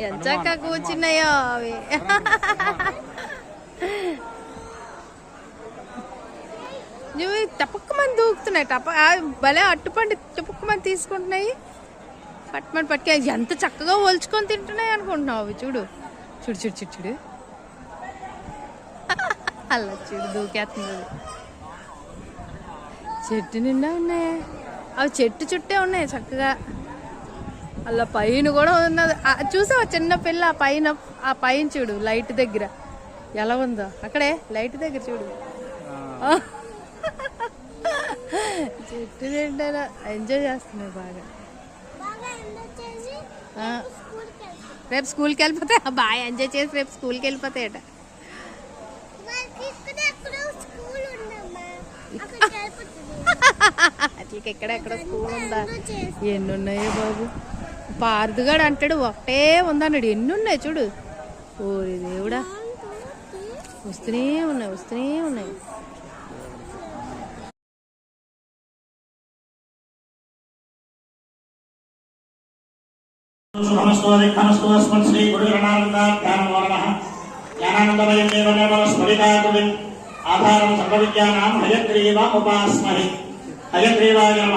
ఎంత చక్కగా కూర్చున్నాయో అవి. నువ్వు టపక్కమని దూకుతున్నాయి. భలే అట్టుపండి టపక్కమని తీసుకుంటున్నాయి. పట్టుమని పట్టుకే ఎంత చక్కగా ఒలుచుకొని తింటున్నాయి అనుకుంటున్నావు అవి. చూడు చూడు చూడు చూడు చూడు అలా చూడు దూకేస్తుంది. చెట్టు నిండా ఉన్నాయి అవి. చెట్టు చుట్టే ఉన్నాయి చక్కగా. అలా పైన కూడా ఉన్నది. చూసావా చిన్న పిల్ల ఆ పైన చూడు లైట్ దగ్గర ఎలా ఉందో. అక్కడే లైట్ దగ్గర చూడు. చెట్టు నిండా ఎంజాయ్ చేస్తున్నాయి బాగా. రేపు స్కూల్కి వెళ్ళిపోతాయి. బాగా ఎంజాయ్ చేసి రేపు స్కూల్కి వెళ్ళిపోతాయట. అట్లకి ఎక్కడెక్కడ స్కూల్ ఉందా? ఎన్ని ఉన్నాయో బాబు. పార్దుగాడు అంటాడు ఒకటే ఉందన్నాడు. ఎన్ని ఉన్నాయి చూడు. ఓరి దేవుడా, వస్తూనే ఉన్నాయి వస్తూనే ఉన్నాయి. శ్రీ ఆధారం సర్వ విద్యానాం హయగ్రీవ ఉపాస్మహే. హయగ్రీవాయ నమః.